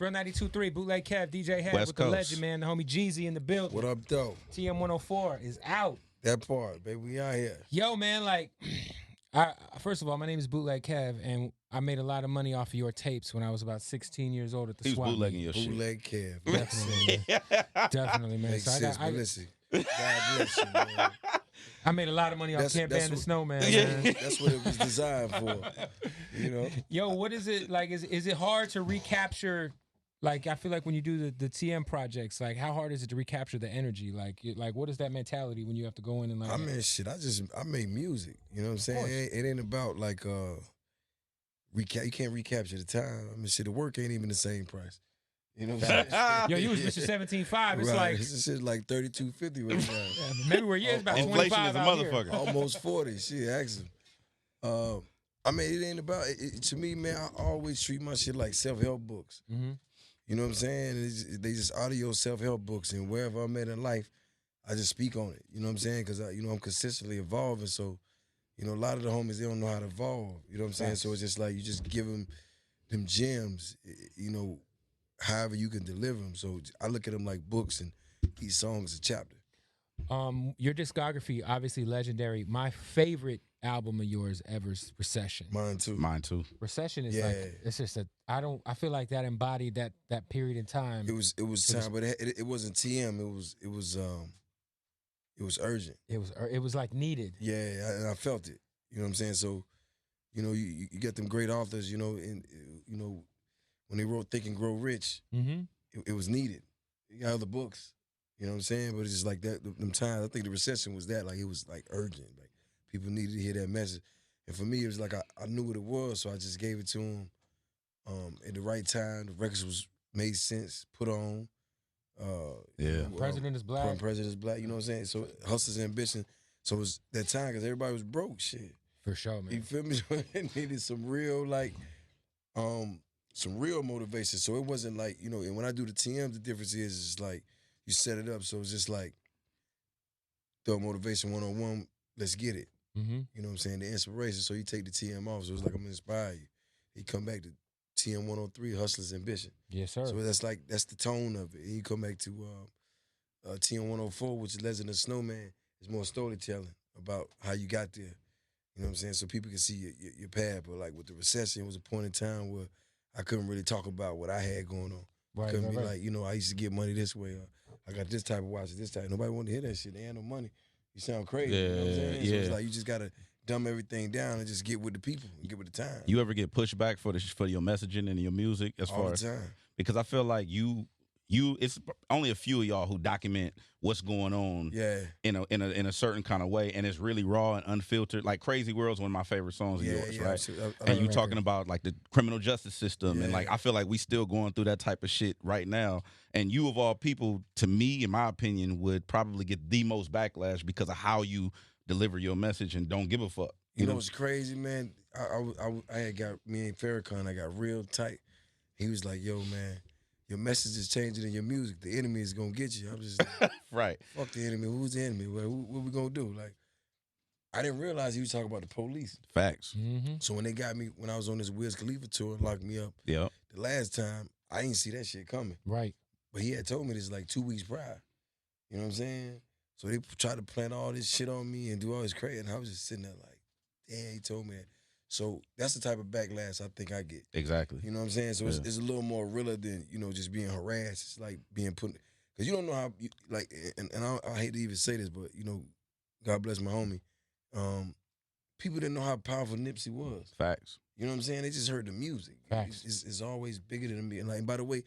Real 92.3, Bootleg Kev DJ Hed West with the Coast. legend, man. The homie Jeezy in the building. What up, though? TM104 is out. That part, baby. We out here. Yo, man, like, first of all, my name is Bootleg Kev, and I made a lot of money off of your tapes when I was about 16 years old at the He was swap meet. bootlegging your shit. Bootleg Kev. Definitely, man. Definitely, man. Makes So sense, but listen. God bless you, man. I made a lot of money off Can't Ban the Snowman, man. That's what it was designed for. You know? Yo, what is it like? Is it hard to recapture? Like, I feel like when you do the TM projects, like, how hard is it to recapture the energy? Like, what is that mentality when you have to go in and like? I mean, shit. I make music. You know what I'm saying? It ain't about like you can't recapture the time. I mean, shit. The work ain't even the same price. You know what I'm saying? Yo, you was Mr. 17.5. It's right. like This shit like $32.50 right now. yeah, maybe where you is about Inflation 25 is a out here. motherfucker. Almost 40. Shit, ask him. I mean, it ain't about it. To me, man, I always treat my shit like self-help books. Mm-hmm. You know what I'm saying? They just audio self-help books, and wherever I'm at in life, I just speak on it. You know what I'm saying? Because I'm consistently evolving. So, a lot of the homies, they don't know how to evolve. You know what I'm saying? So it's just like you just give them gems. However you can deliver them. So I look at them like books, and each song is a chapter. Your discography, obviously legendary. My favorite album of yours ever is Recession. Mine too. Mine too. Recession is Yeah. like, it's just I feel like that embodied that period in time. It was time, but it wasn't TM. It was urgent. It was like needed. Yeah, and I felt it. You know what I'm saying? So, you get them great authors. And when they wrote Think and Grow Rich, Mm-hmm. it was needed. You got other books. You know what I'm saying? But it's just like that. Them times, I think the recession was that. Like it was like urgent. Like people needed to hear that message. And for me, it was like I knew what it was, so I just gave it to them at the right time. The records made sense, put on. President is Black. President is Black. You know what I'm saying? So Hustle's Ambition. So it was that time because everybody was broke. Shit. For sure, man. You feel me? It needed some real some real motivation. So it wasn't like, and when I do the TM, the difference is it's like you set it up. So it's just like throw motivation 101, let's get it. Mm-hmm. You know what I'm saying? The inspiration. So you take the TM off. So it's like I'm gonna inspire you. You come back to TM103, Hustler's Ambition. Yes, sir. So that's the tone of it. And you come back to TM104, which is Legend of Snowman. It's more storytelling about how you got there. You know what I'm saying? So people can see your path. But like with the recession, it was a point in time where I couldn't really talk about what I had going on. Right, Couldn't be right. like, I used to get money this way. Or I got this type of watch at this time. Nobody wanted to hear that shit. They had no money. You sound crazy. You know what I'm saying? So it's like you just got to dumb everything down and just get with the people and get with the time. You ever get pushback for your messaging and your music as All far the as time. because I feel like you it's only a few of y'all who document what's going on in a certain kind of way, and it's really raw and unfiltered. Like Crazy World's one of my favorite songs of yours, right? Absolutely. And you talking about like the criminal justice system, and like I feel like we still going through that type of shit right now. And you of all people, to me, in my opinion, would probably get the most backlash because of how you deliver your message and don't give a fuck. You know what's crazy, man? I had got me and Farrakhan. I got real tight. He was like, "Yo, man, your message is changing in your music. The enemy is gonna get you." I'm just like, right. Fuck the enemy. Who's the enemy? What we gonna do? Like, I didn't realize he was talking about the police. Facts. Mm-hmm. So when they got me, when I was on this Wiz Khalifa tour and locked me up, Yeah. the last time I didn't see that shit coming. Right. But he had told me this like 2 weeks prior. You know what I'm saying? So they tried to plant all this shit on me and do all this crazy, and I was just sitting there like, damn, he told me that. So that's the type of backlash I think I get. Exactly. You know what I'm saying? So it's a little more realer than, just being harassed. It's like being put, because you don't know how, and I hate to even say this, but, God bless my homie. People didn't know how powerful Nipsey was. Facts. You know what I'm saying? They just heard the music. Facts. It's always bigger than me. And like, by the way,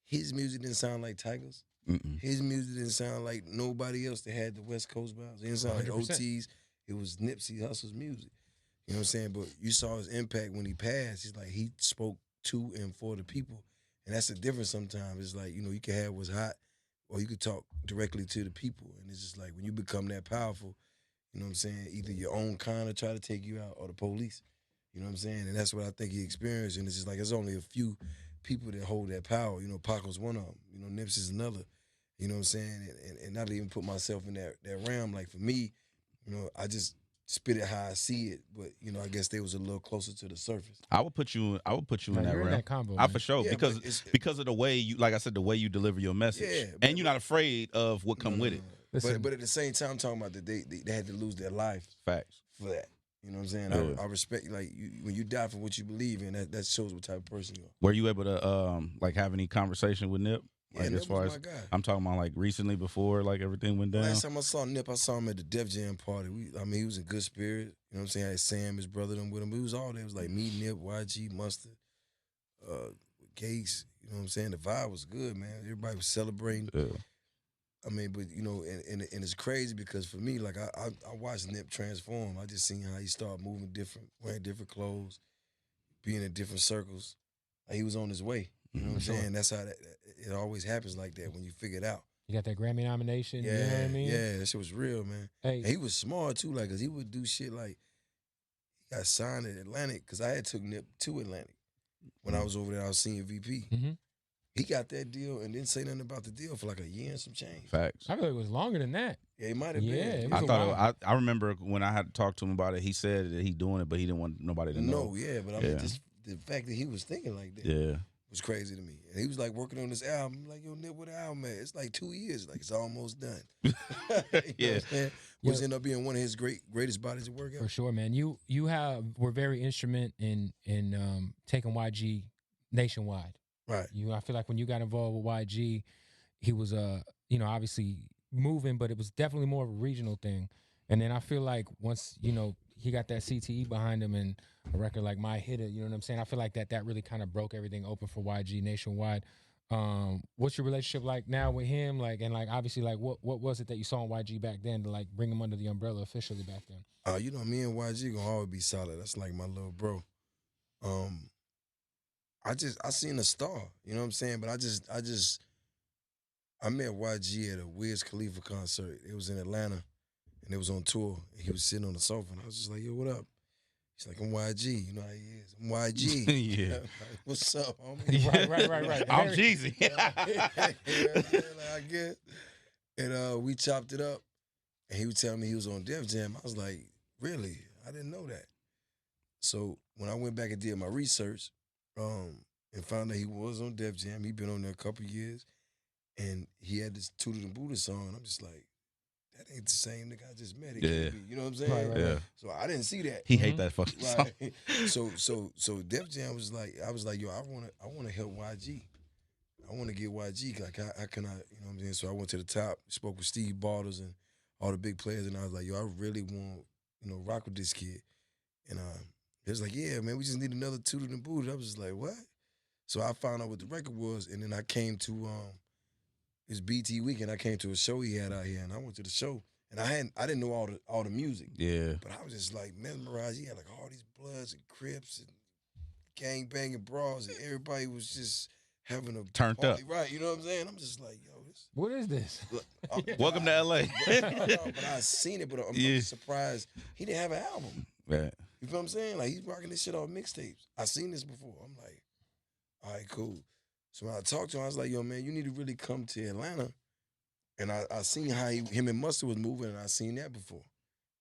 his music didn't sound like Tiger's. Mm-mm. His music didn't sound like nobody else that had the West Coast bounce. It didn't sound like 100%. OT's. It was Nipsey Hussle's music. You know what I'm saying? But you saw his impact when he passed. It's like he spoke to and for the people. And that's the difference sometimes. It's like, you can have what's hot or you could talk directly to the people. And it's just like when you become that powerful, you know what I'm saying? Either your own kind of try to take you out or the police. You know what I'm saying? And that's what I think he experienced. And it's just like there's only a few people that hold that power. Pac was one of them. Nipsey's another. You know what I'm saying? And not to even put myself in that realm. Like for me, I just spit it how I see it, but you know, I guess they was a little closer to the surface. I would put you in No, that you're in realm. that combo, I man. for sure Yeah, but because of the way you, like I said, the way you deliver your message, Yeah, and you're not afraid of what come with it. Listen. But at the same time, I'm talking about that they had to lose their life Facts. for that. You know what I'm saying? Yeah. I respect like when you die for what you believe in. That shows what type of person you are. Were you able to like have any conversation with Nip? Yeah, Like Nip as far was as my guy. I'm talking about, like recently before like everything went down. Last time I saw Nip, I saw him at the Def Jam party. He was in good spirits. You know what I'm saying? I had Sam, his brother, them with him. We was all there. It was like me, Nip, YG, Mustard, Gates. You know what I'm saying? The vibe was good, man. Everybody was celebrating. Yeah. I mean, but you know, and it's crazy because for me, like I watched Nip transform. I just seen how he started moving different, wearing different clothes, being in different circles. Like he was on his way. You know what I'm saying? That's how it always happens like that when you figure it out. You got that Grammy nomination. Yeah, You know what I mean? yeah, that shit was real, man. Hey. And he was smart too, like, cause he would do shit like he got signed at Atlantic, cause I had took Nip to Atlantic when I was over there. I was seeing VP. Mm-hmm. He got that deal and didn't say nothing about the deal for like a year and some change. Facts. I feel like it was longer than that. Yeah, he might have Yeah, been. it I was a thought while. I remember when I had to talk to him about it. He said that he doing it, but he didn't want nobody to know. No, yeah, but I mean, just the fact that he was thinking like that Yeah. was crazy to me. And he was like working on this album. I'm like, yo, Nip, what the album, man? It's like 2 years. Like, it's almost done. You know Yeah. what I'm saying? Which ended up being one of his greatest bodies of work ever. For sure, man. You were very instrument in taking YG nationwide. Right. I feel like when you got involved with YG, he was obviously moving, but it was definitely more of a regional thing. And then I feel like once, he got that CTE behind him and a record like My Hitter, you know what I'm saying? I feel like that really kind of broke everything open for YG nationwide. What's your relationship like now with him? Like, and like obviously, like what was it that you saw in YG back then to like bring him under the umbrella officially back then? You know, me and YG gonna always be solid. That's like my little bro. I seen a star, you know what I'm saying? But I met YG at a Wiz Khalifa concert. It was in Atlanta, and it was on tour. And he was sitting on the sofa, and I was just like, yo, what up? He's like, I'm YG. You know how he is. I'm YG. Yeah. Like, what's up, homie? Right. I'm Jeezy. I guess. And we chopped it up, and he was telling me he was on Def Jam. I was like, really? I didn't know that. So when I went back and did my research, and found out he was on Def Jam, he'd been on there a couple years, and he had this Tooted and Buddha song. I'm just like, that ain't the same nigga I just met. It can't be. You know what I'm saying? Right. Yeah. So I didn't see that. He hate that fucking song. Right. So Def Jam was like, I was like, yo, I wanna help YG. I wanna get YG. Like, how can I, you know what I'm saying? So I went to the top, spoke with Steve Bartles and all the big players, and I was like, yo, I really want, rock with this kid. And he was like, yeah, man, we just need another Tooted and Booted. I was just like, what? So I found out what the record was, and then I came to his BT weekend. I came to a show he had out here, and I went to the show, and I didn't know all the music. Yeah. But I was just like mesmerized. He had like all these Bloods and Crips and gang banging bras, and everybody was just having a Turned party, up. right? You know what I'm saying? I'm just like, yo, this. What is this? Welcome to LA. But I seen it, but I'm surprised he didn't have an album. Right. You feel what I'm saying? Like, he's rocking this shit off mixtapes. I seen this before. I'm like, all right, cool. So when I talked to him, I was like, yo, man, you need to really come to Atlanta. And I seen how him and Mustard was moving, and I seen that before.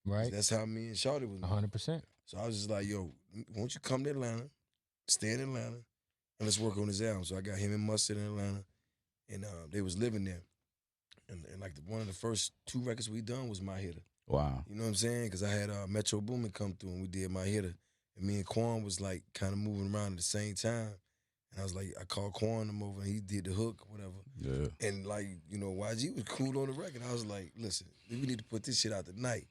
Right. That's how me and Shawty was moving. 100%. So I was just like, yo, won't you come to Atlanta, stay in Atlanta, and let's work on this album. So I got him and Mustard in Atlanta, and they was living there. And like one of the first 2 records we done was My Hitter. Wow. You know what I'm saying? Because I had Metro Boomin come through, and we did My Hitter. And me and Quan was like kind of moving around at the same time. And I was like, I called Quan him over, and he did the hook, whatever. Yeah. And like, YG was cool on the record. I was like, listen, we need to put this shit out tonight.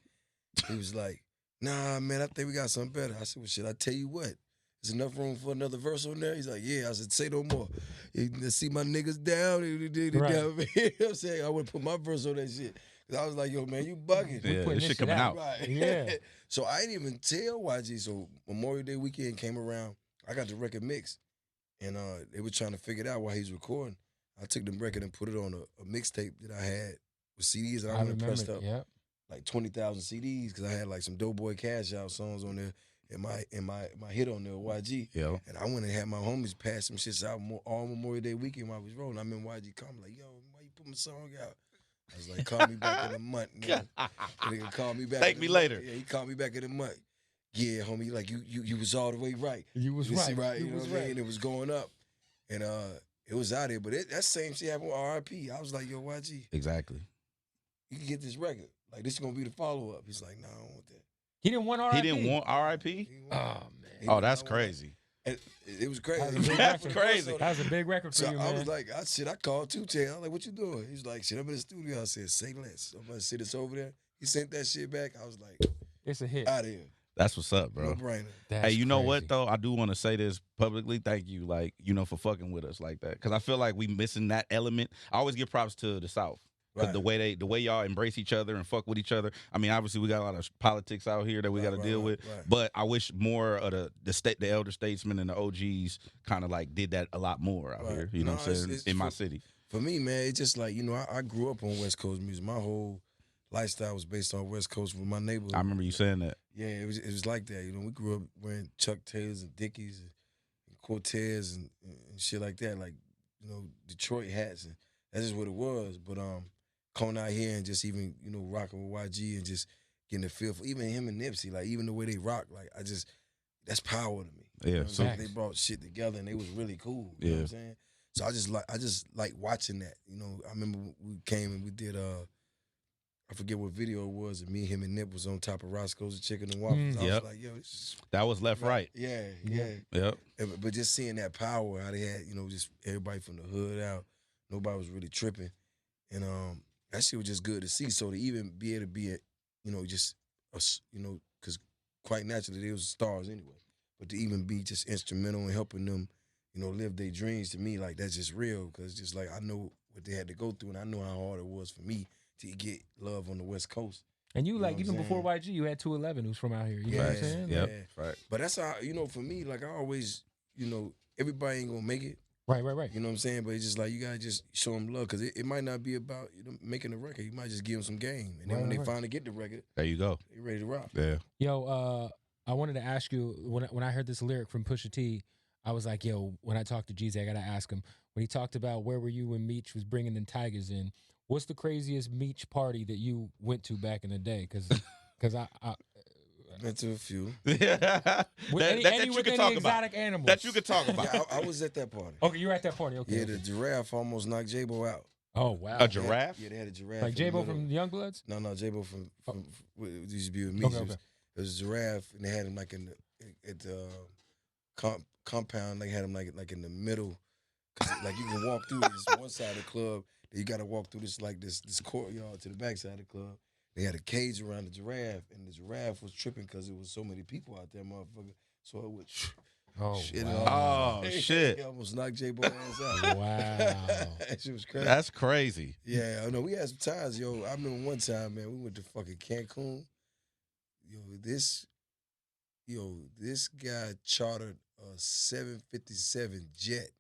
He was like, nah, man, I think we got something better. I said, well, shit, I tell you what, there's enough room for another verse on there? He's like, yeah. I said, say no more. Let's see my niggas down. Right. You know what I'm saying? I would put my verse on that shit. Cause I was like, yo, man, you bugging. Yeah, putting this shit coming out. Right. Yeah. So I didn't even tell YG. So Memorial Day weekend came around. I got the record mixed. And they were trying to figure it out while he was recording. I took the record and put it on a mixtape that I had with CDs. And I went and pressed up like 20,000 CDs because I had like some Doughboy Cash Out songs on there and my hit on there, YG. Yeah. And I went and had my homies pass some shits out all Memorial Day weekend while I was rolling. I remember YG coming like, yo, why you put my song out? I was like, call me back in a month, nigga. Nigga call me back. Thank me later. Yeah, he called me back in a month. Yeah, homie, like you was all the way right. You was see, right. You know what I mean? It was going up. And it was out there. But that same shit happened with RIP. I was like, yo, YG. Exactly. You can get this record. Like, this is going to be the follow-up. He's like, nah, I don't want that. He didn't want RIP. He didn't want RIP? Oh, man. Oh, that's crazy. And it was crazy. That's crazy. That was a big record for So you, I man. was like, I called 210. I was like, what you doing? He's like, shit, I'm in the studio. I said, say less. I'm going to sit this over there. He sent that shit back. I was like, it's a hit. out of here. That's what's up, bro. No brainer. Hey, you know what though? I do want to say this publicly. Thank you, like, you know, for fucking with us like that. Because I feel like we missing that element. I always give props to the South. Right. The way y'all embrace each other and fuck with each other. I mean, obviously we got a lot of politics out here that we got to deal with. Right. But I wish more of the elder statesmen and the OGs kind of like did that a lot more out here. You know what I'm saying? In my city. For me, man, it's just like, you know, I grew up on West Coast music. My whole lifestyle was based on West Coast with my neighborhood. I remember you saying that. Yeah, it was like that. You know, we grew up wearing Chuck Taylors and Dickies and Cortez and shit like that. Like, you know, Detroit hats, and that's just what it was. But coming out here and just even, you know, rocking with YG and just getting the feel for even him and Nipsey, like even the way they rock, like that's power to me. Yeah, you know so they brought shit together and they was really cool. You know what I'm saying? So I just like watching that. You know, I remember we came and we did I forget what video it was, and me, him, and Nip was on top of Roscoe's Chicken and Waffles. I was like, yo, that was left, right. Yeah. Yep. But just seeing that power, how they had, you know, just everybody from the hood out, nobody was really tripping, and that shit was just good to see. So to even be able to be, you know, just, you know, because quite naturally they was stars anyway, but to even be just instrumental in helping them, you know, live their dreams, to me, like, that's just real, because just like I know what they had to go through, and I know how hard it was for me to get love on the West Coast. And you like, even before YG, you had 211 who's from out here. You know what I'm saying? Yep. Right. But that's how, you know, for me, like, I always, you know, everybody ain't gonna make it. Right. You know what I'm saying? But it's just like, you gotta just show them love, because it might not be about, you know, making a record. You might just give them some game. And then when they finally get the record, there you go. They ready to rock. Yeah. Yo, I wanted to ask you, when I heard this lyric from Pusha T, I was like, yo, when I talked to Jeezy, I gotta ask him. When he talked about where were you when Meech was bringing the Tigers in, what's the craziest Meech party that you went to back in the day? Because I been to a few. that you could talk about. Animals. That you could talk about. Yeah, I was at that party. Okay, you were at that party. Okay. Yeah, the giraffe almost knocked J-Bo out. Oh, wow. A giraffe? Yeah, they had a giraffe. Like J-Bo from Youngbloods? No, J-Bo from it used to be with me. Okay. It was a giraffe, and they had him like at the compound. They had him like in the middle, cause like you can walk through this one side of the club, then you got to walk through this courtyard to the back side of the club. They had a cage around the giraffe, and the giraffe was tripping because it was so many people out there, motherfucker. So it would shit. Oh shit! He almost knocked J-Bo ass out. Wow, that shit was crazy. That's crazy. Yeah, I know. We had some times, yo. I remember one time, man. We went to fucking Cancun. This guy chartered a 757 jet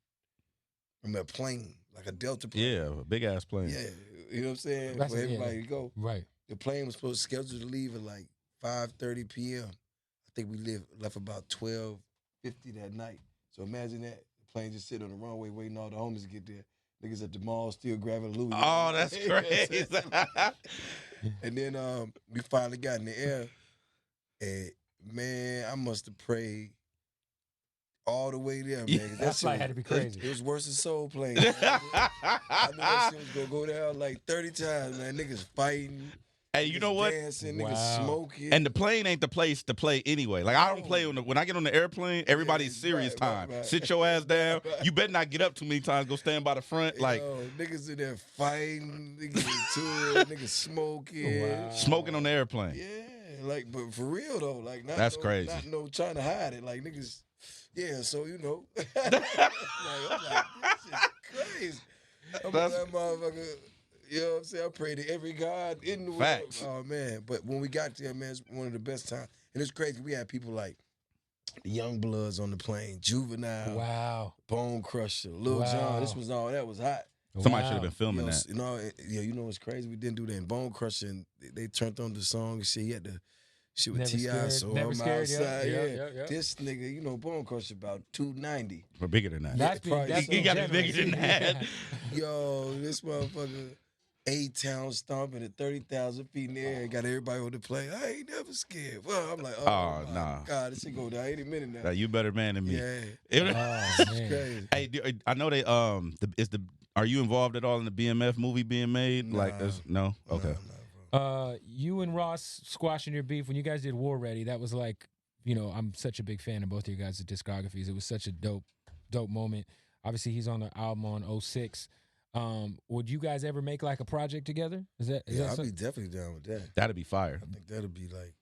from a plane, like a Delta plane. Yeah, a big ass plane. Yeah, you know what I'm saying? That's for everybody to go. Right. The plane was scheduled to leave at like 5:30 p.m. I think we left about 12:50 that night. So imagine that. The plane just sitting on the runway waiting all the homies to get there. Niggas at the mall still grabbing Louis. Oh, that's crazy. And then we finally got in the air. And man, I must have prayed all the way there, man. That flight had to be crazy. It was worse than Soul Plane. I knew that shit was gonna go down like 30 times, man. Niggas fighting. Hey, you know what? Dancing, niggas smoking. And the plane ain't the place to play anyway. Like, I don't play when I get on the airplane, everybody's serious time. Right. Sit your ass down. You better not get up too many times. Go stand by the front. Like, niggas in there fighting, niggas into it, niggas smoking. Wow. Smoking on the airplane. Yeah, like, but for real though, like, that's crazy. Not trying to hide it, like niggas. Yeah, so you know, I'm like, this is crazy. I'm like, that motherfucker. You know what I'm saying? I pray to every God in the world. Facts. Oh, man. But when we got there, man, it's one of the best times. And it's crazy. We had people like the Young Bloods on the plane, Juvenile. Wow. Bone Crusher, Lil Jon. This was all that was hot. Somebody should have been filming that. You know what's crazy? We didn't do that in Bone Crusher. And they turned on the song and shit. He had the shit with T.I. So I'm outside. Yeah. This nigga, you know, Bone Crusher about 290. But bigger than that. That's he got to be bigger than that. Yo, this motherfucker. A-Town stomping at 30,000 feet in the air. Got everybody on the plane. I ain't never scared. Well, I'm like, oh my nah. God, this shit go down any minute now. Nah, you better man than me. Yeah. Oh, It's man. crazy. Hey, I know they are you involved at all in the BMF movie being made? Nah. Like, no, okay. Nah, bro. You and Ross squashing your beef when you guys did War Ready. That was like, I'm such a big fan of both of your guys' discographies. It was such a dope moment. Obviously, he's on the album on 06. Would you guys ever make like a project together? Yeah, I'd be definitely down with that. That'd be fire. I think that'll be like,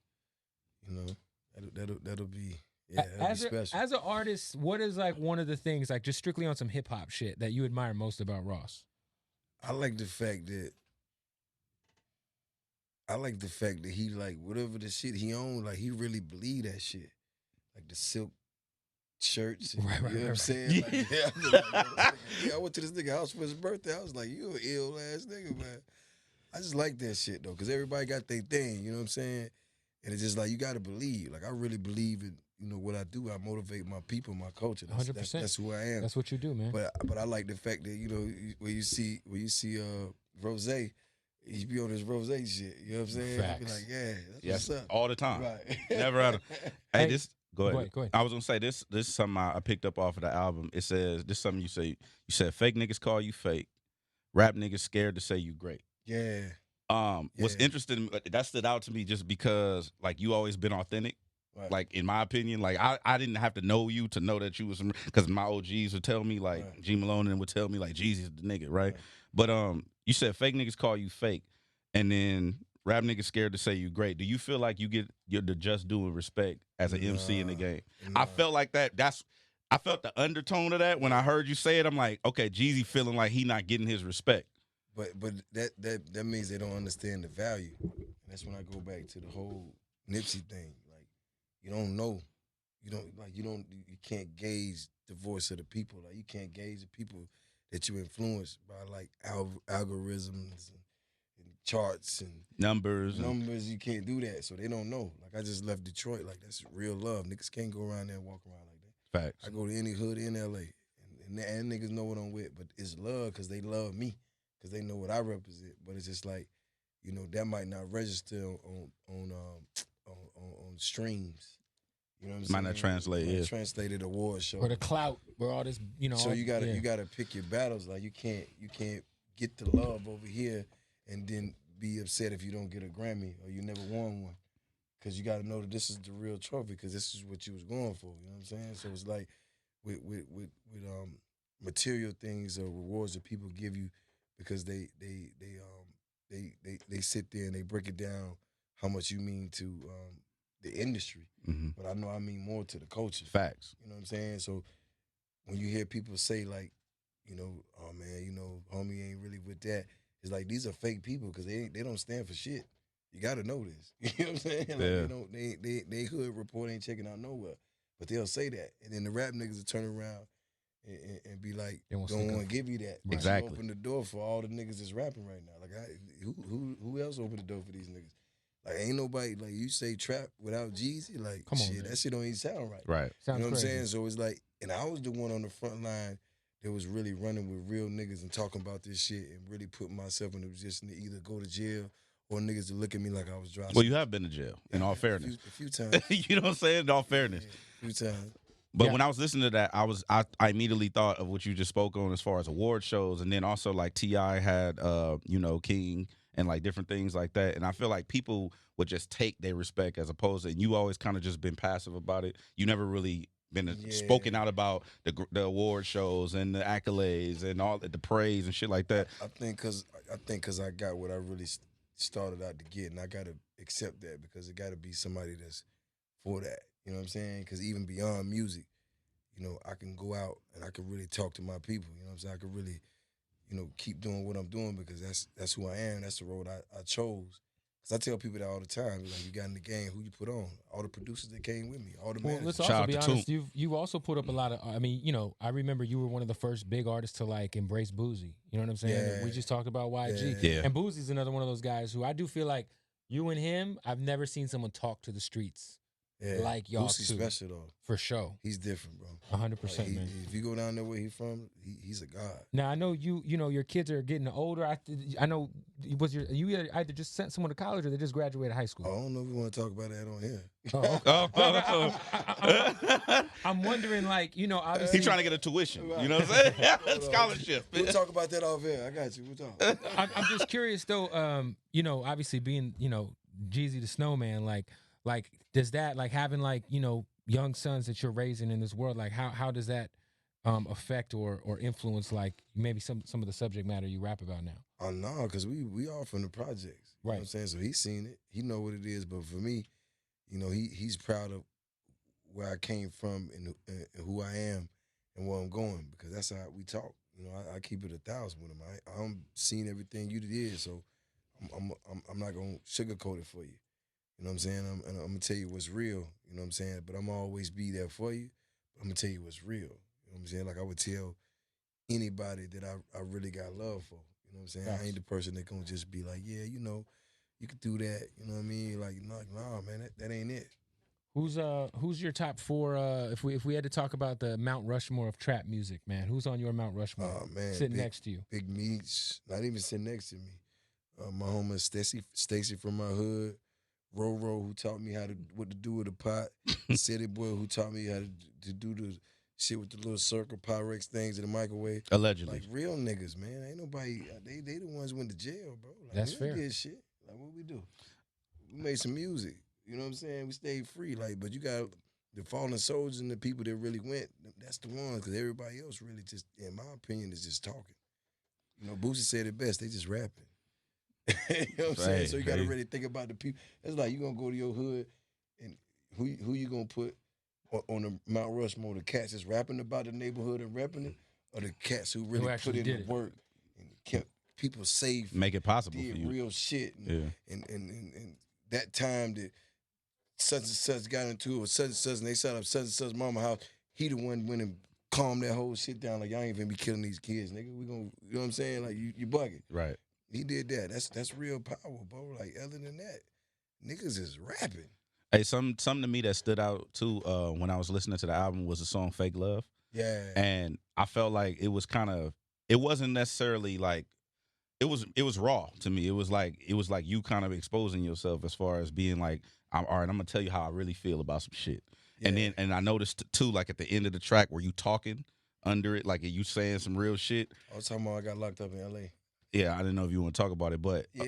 that'll be, yeah, that'll be special. As an artist, what is like one of the things, like just strictly on some hip hop shit, that you admire most about Ross? I like the fact that he like whatever the shit he owned, like he really believe that shit. Like the silk shirts, and, Right, you know what I'm right. saying? Like, yeah, I was like, I went to this nigga house for his birthday. I was like, you an ill ass nigga, man. I just like that shit though, cause everybody got their thing, you know what I'm saying? And it's just like you gotta believe. Like I really believe in what I do. I motivate my people, my culture. 100%. That's who I am. That's what you do, man. But I like the fact that when you see Rose, he be on his Rose shit. You know what I'm saying? Facts. Be like, yeah, that's Yes, what's up. all the time. Right. Never had a. Hey, this. Go ahead. Go ahead. I was gonna say this. This is something I picked up off of the album. It says this is something you say. You said fake niggas call you fake. Rap niggas scared to say you great. Yeah. What's interesting that stood out to me just because like you always been authentic. Right. Like in my opinion, like I didn't have to know you to know that you was because my OGs would tell me like Right. G Malone and would tell me like Jeezy's the nigga, right? But you said fake niggas call you fake, and then rap niggas scared to say you great. Do you feel like you get the just due and respect as an MC in the game? I felt like that. I felt the undertone of that when I heard you say it. I'm like, okay, Jeezy feeling like he not getting his respect. But that means they don't understand the value. And that's when I go back to the whole Nipsey thing. Like you don't know. You can't gauge the voice of the people. Like you can't gauge the people that you influence by like algorithms and charts and numbers. You can't do that. So they don't know. Like I just left Detroit. Like that's real love. Niggas can't go around there and walk around like that. Facts. I go to any hood in LA and niggas know what I'm with, but it's love because they love me. Because they know what I represent, but it's just like, that might not register on streams. You know what I'm saying? Might not translate. Yeah, translated award show Or the clout, where all this, So you gotta pick your battles. Like you can't get the love over here and then be upset if you don't get a Grammy or you never won one. Because you gotta know that this is the real trophy. Because this is what you was going for. You know what I'm saying? So it's like with material things or rewards that people give you. Because they sit there and they break it down how much you mean to the industry, but I know I mean more to the culture. Facts. You know what I'm saying? So when you hear people say like, oh man, homie ain't really with that, it's like these are fake people because they don't stand for shit. You got to know this. You know what I'm saying? Like, they hood report ain't checking out nowhere, but they'll say that, and then the rap niggas will turn around. And be like, don't want to give you that. Right. Exactly. Open the door for all the niggas that's rapping right now. Like, who else opened the door for these niggas? Like, ain't nobody, like, you say trap without Jeezy, like, Come on, shit, man. that shit don't even sound right. Right. Sounds you know what crazy. I'm saying? So it's like, and I was the one on the front line that was really running with real niggas and talking about this shit and really putting myself in a position to either go to jail or niggas to look at me like I was dropping. Well, you have been to jail, in all fairness. A few times. You know what I'm saying? In all fairness. Yeah, a few times. But when I was listening to that, I immediately thought of what you just spoke on as far as award shows, and then also like T.I. had King and like different things like that. And I feel like people would just take their respect as opposed to, and you always kind of just been passive about it. You never really been spoken out about the award shows and the accolades and all the praise and shit like that. I think because I got what I really started out to get, and I got to accept that because it got to be somebody that's for that. You know what I'm saying? Because even beyond music, I can go out and I can really talk to my people. You know what I'm saying? I can really, keep doing what I'm doing because that's who I am. That's the road I chose. Because I tell people that all the time. Like, you got in the game, who you put on? All the producers that came with me, all the managers. Let's also be honest. You've also put up a lot of. I mean, I remember you were one of the first big artists to like embrace Boozy. You know what I'm saying? Yeah. We just talked about YG. Yeah. And Boozy's another one of those guys who I do feel like you and him. I've never seen someone talk to the streets. Yeah. Like y'all Boosie's too. special though. For sure. He's different, bro. 100%, man. If you go down there where he's from, he's a god. Now I know you know your kids are getting older. I know was you either just sent someone to college or they just graduated high I school? don't know if we want to talk about that on here. I'm wondering, like, you know, He obviously trying to get a tuition. Right. You know what I'm saying? Hold on. Scholarship. We'll talk about that off air. I got you. We'll talk. I'm just curious though. You know, obviously being, you know, Jeezy the Snowman, like does that, like, having, like, you know, young sons that you're raising in this world, like how does that affect or influence, like, maybe some of the subject matter you rap about now? Oh no, because we all from the projects. You know what I'm saying? So he's seen it. He know what it is. But for me, you know, he's proud of where I came from and who I am and where I'm going, because that's how we talk. You know, I keep it 1,000 with him. I'm seeing everything you did, so I'm not gonna sugarcoat it for you. You know what I'm saying? I'm gonna tell you what's real. You know what I'm saying? But I'm always be there for you. But I'm gonna tell you what's real. You know what I'm saying? Like I would tell anybody that I really got love for. You know what I'm saying? Yes. I ain't the person that gonna just be like, yeah, you know, you could do that. You know what I mean? Like, nah, man, that ain't it. Who's your top 4? If we had to talk about the Mount Rushmore of trap music, man, who's on your Mount Rushmore? Oh man, sitting next to you. Big Meats, not even sitting next to me. My homie Stacy from my hood, Roro, who taught me what to do with a pot, City Boy, who taught me how to do the shit with the little circle Pyrex things in the microwave. Allegedly. Like real niggas, man. Ain't nobody. They the ones who went to jail, bro. Like, That's we fair. did shit. Like what we do? We made some music. You know what I'm saying? We stayed free. Like, but you got the fallen soldiers and the people that really went. That's the ones, because everybody else really just, in my opinion, is just talking. You know, Boosie said it best. They just rapping. You know what I'm saying? So you got to really think about the people. It's like you gonna go to your hood, and who you gonna put on the Mount Rushmore? The cats that's rapping about the neighborhood and repping it, or the cats who really put in the work and kept people safe, make it possible did for you, real shit, and that time that such and such got into it with such and such, and they set up such and such mama house. He the one went and calmed that whole shit down. Like, y'all ain't even be killing these kids, nigga. We gonna, you know what I'm saying? Like, you bugging. right? He did that. That's real power, bro. Like, other than that, niggas is rapping. Hey, something to me that stood out too when I was listening to the album was the song "Fake Love." Yeah. And I felt like it was it wasn't necessarily like it was raw to me. It was like you kind of exposing yourself as far as being like, all right, I'm gonna tell you how I really feel about some shit. Yeah. And I noticed too, like at the end of the track where you talking under it, like you saying some real shit. I was talking about I got locked up in L.A. Yeah, I didn't know if you want to talk about it, but yeah,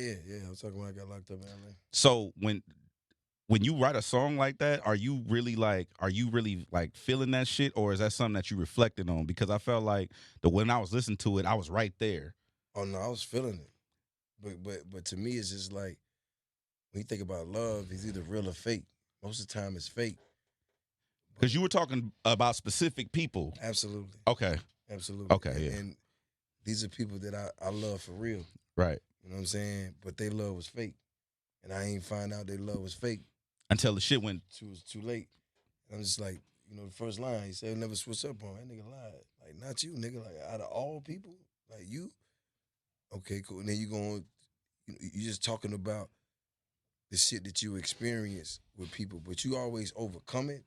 I was talking about I got locked up in L.A. So when you write a song like that, are you really like feeling that shit, or is that something that you reflected on? Because I felt like when I was listening to it, I was right there. Oh no, I was feeling it, but to me, it's just like when you think about love, it's either real or fake. Most of the time, it's fake. Because you were talking about specific people. Absolutely. Okay. Absolutely. Okay. And these are people that I love for real. Right. You know what I'm saying? But their love was fake, and I ain't find out their love was fake until the shit went. It was too late. And I'm just like, you know, the first line he said, "Never switch up on." That nigga lied. Like, not you, nigga. Like, out of all people, like you. Okay, cool. And then you just talking about the shit that you experience with people, but you always overcome it.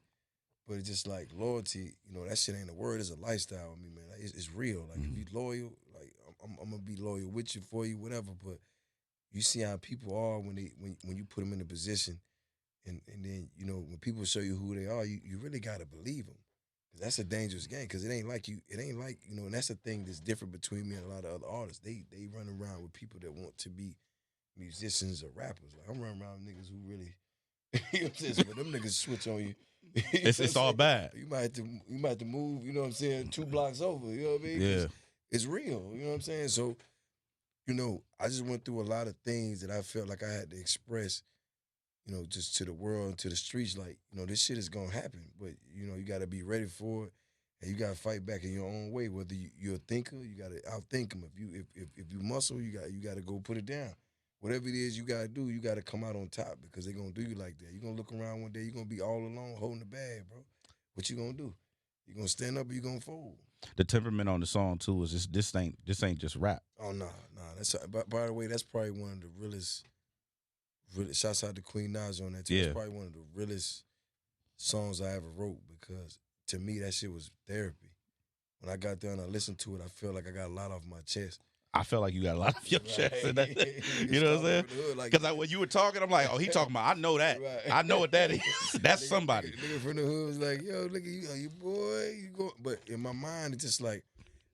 But it's just like loyalty, you know, that shit ain't a word, it's a lifestyle with me, man. Like, it's real. Like, if you loyal, like, I'm gonna be loyal with you, for you, whatever. But you see how people are when you put them in a position, and then, you know, when people show you who they are, you really gotta believe them. That's a dangerous game, because it ain't like, you know, and that's the thing that's different between me and a lot of other artists. They run around with people that want to be musicians or rappers. Like, I'm running around with niggas who really, you know what I'm saying? But them niggas switch on you. It's all bad. You might have to move, you know what I'm saying, 2 blocks over, you know what I mean? Yeah. It's real, you know what I'm saying? So, you know, I just went through a lot of things that I felt like I had to express, you know, just to the world and to the streets. Like, you know, this shit is gonna happen, but, you know, you gotta be ready for it, and you gotta fight back in your own way. Whether you're a thinker, you gotta outthink them. If you muscle, you gotta go put it down. Whatever it is you gotta do, you gotta come out on top, because they're gonna do you like that. You're gonna look around one day, you're gonna be all alone holding the bag, bro. What you gonna do? You gonna stand up or you gonna fold? The temperament on the song too is just this ain't just rap. Oh nah. That's by the way, that's probably one of the realest. Shouts out to Queen Naz on that too. Yeah. It's probably one of the realest songs I ever wrote, because to me that shit was therapy. When I got there and I listened to it, I felt like I got a lot off my chest. I felt like you got a lot of your chest in that. Niggas You know what I'm talking from the saying? hood like Because when you were talking, I'm like, oh, he talking about. I know that. Right. I know what that is. That's somebody. Nigga from the hood was like, yo, look at you boy, you go. But in my mind, it's just like,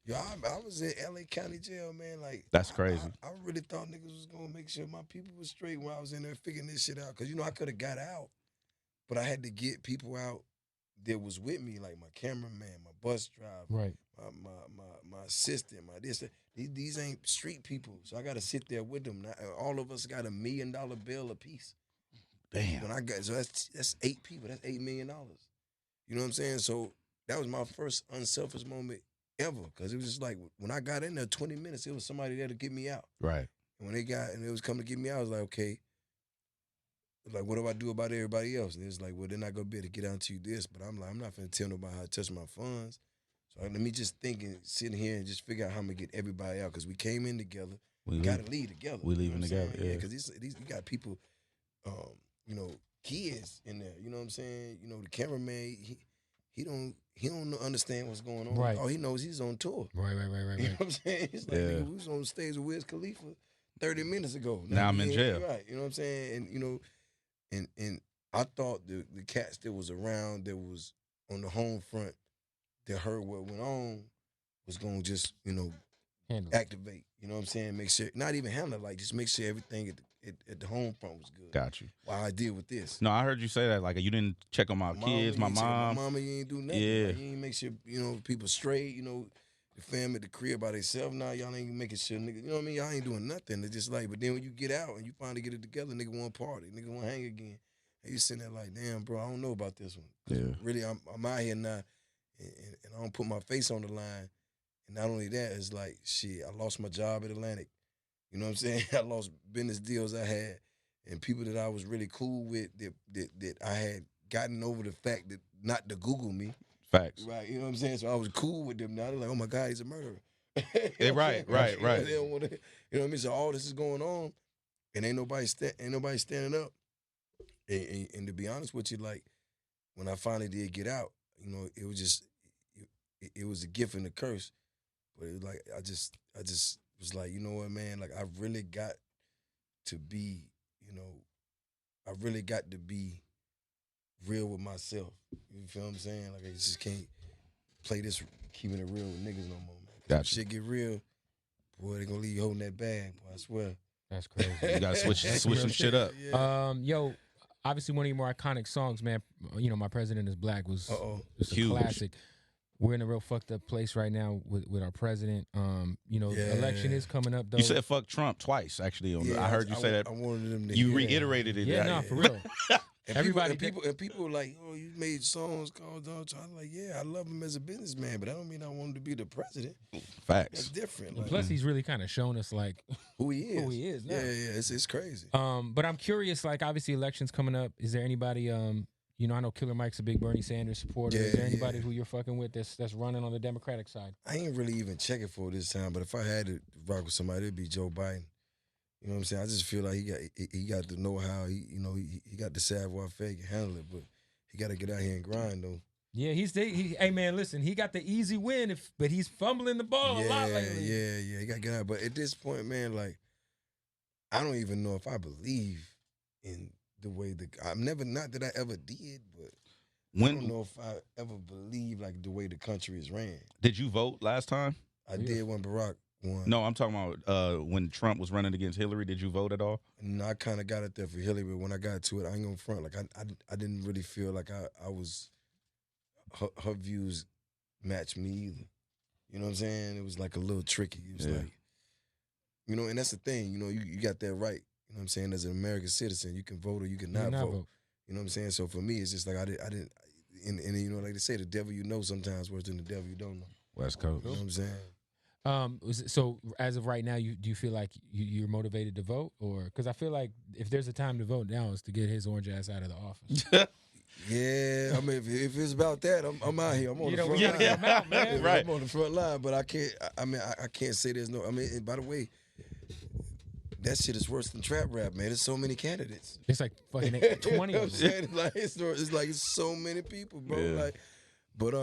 yo, I was in L.A. County Jail, man. Like That's crazy. I really thought niggas was gonna make sure my people was straight when I was in there figuring this shit out. Cause I could have got out, but I had to get people out that was with me, like my cameraman, my bus driver, Right. my assistant, my this. These ain't street people, so I got to sit there with them. Now, all of us got $1 million bill apiece. Damn. When I got that's 8 people. That's $8 million. You know what I'm saying? So that was my first unselfish moment ever, because it was just like when I got in there, 20 minutes, it was somebody there to get me out. Right. And when it was coming to get me out, I was like, okay. Like, what do I do about everybody else? And it's like, well, they're not gonna be able to get out to you this, but I'm like, I'm not gonna tell nobody how to touch my funds. So let me just think and sit here and just figure out how I'm gonna get everybody out, because we came in together. We gotta leave together. We leaving together, yeah. Because these you got people, kids in there. You know what I'm saying? The cameraman, he don't understand what's going on. Right. All he knows, he's on tour. Right. You know what I'm saying? It's like, nigga, we was on stage with Wiz Khalifa 30 minutes ago. Now I'm in jail. Right. You know what I'm saying? And and I thought the cats that was around, that was on the home front, that heard what went on, was gonna just Handle it. activate. You know what I'm saying? Make sure, not even handle it, like just make sure everything at the home front was good. Got you. While I deal with this. No, I heard you say that. Like, you didn't check on my kids, my mom. My mama, you ain't do nothing. Yeah. Like, you ain't make sure people straight. The family at the crib by themselves now. Y'all ain't making sure, nigga. You know what I mean? Y'all ain't doing nothing. It's just like, but then when you get out and you finally get it together, nigga want to party, nigga want to hang again. And you sitting there like, damn, bro, I don't know about this one. Yeah. Really, I'm out here now, and I don't put my face on the line. And not only that, it's like, shit, I lost my job at Atlantic. You know what I'm saying? I lost business deals I had, and people that I was really cool with that I had gotten over the fact that not to Google me. Facts. Right, you know what I'm saying? So I was cool with them. Now they're like, oh my God, he's a murderer. Yeah, right. They don't want to, you know what I mean? So all this is going on, and ain't nobody standing up. And to be honest with you, like, when I finally did get out, it was just, it was a gift and a curse. But it was like, I just was like, you know what, man? Like, I really got to be, I really got to be real with myself. You feel what I'm saying? Like, I just can't play this keeping it real with niggas no more, man. When shit get real, boy, they gonna leave you holding that bag, boy, I swear. That's crazy. You gotta switch some shit up. Yeah. Yo, obviously one of your more iconic songs, man. My President is Black was just a Huge. classic. We're in a real fucked up place right now with our president. The election is coming up though. You said fuck Trump twice, actually. I heard you say that. I wanted them to You hear reiterated it. Yeah, no, for real. And people were like, oh, you made songs called Donald Trump. I'm like, yeah, I love him as a businessman, but I don't mean I want him to be the president. Facts. That's different. And Like, plus, he's really kind of shown us like who he is. Who he is now. Yeah, it's crazy. But I'm curious, like, obviously elections coming up. Is there anybody I know Killer Mike's a big Bernie Sanders supporter. Is there anybody who you're fucking with that's running on the Democratic side? I ain't really even checking for this time, but if I had to rock with somebody, it'd be Joe Biden. You know what I'm saying? I just feel like he got the know-how. He got the savoir-faire, he can handle it, but he got to get out here and grind, though. Yeah, hey, man, listen, he got the easy win, but he's fumbling the ball a lot lately. Yeah, he got to get out. But at this point, man, like, I don't even know if I believe in the way not that I ever did, but I don't know if I ever believed, like, the way the country is ran. Did you vote last time? I did when Barack won. No, I'm talking about when Trump was running against Hillary. Did you vote at all? No, I kind of got it there for Hillary, but when I got to it, I ain't gonna front. Like, I didn't really feel like I was, her views matched me either. You know what I'm saying? It was like a little tricky. It was like, and that's the thing, you got that right. You know what I'm saying? As an American citizen, you can vote or you can not vote. You know what I'm saying? So for me, it's just like I didn't, and like they say, the devil you know sometimes worse than the devil you don't know. West Coast. You know what I'm saying? So as of right now, do you feel like you're motivated to vote, or because I feel like if there's a time to vote now, it's to get his orange ass out of the office. Yeah, I mean, if it's about that, I'm out here. I'm on the front line. Get him out, man. Right. I'm on the front line, but I can't. I can't say there's no. I mean, and by the way, that shit is worse than trap rap, man. There's so many candidates. It's like fucking 20 of them. It's like so many people, bro. Yeah. Like, but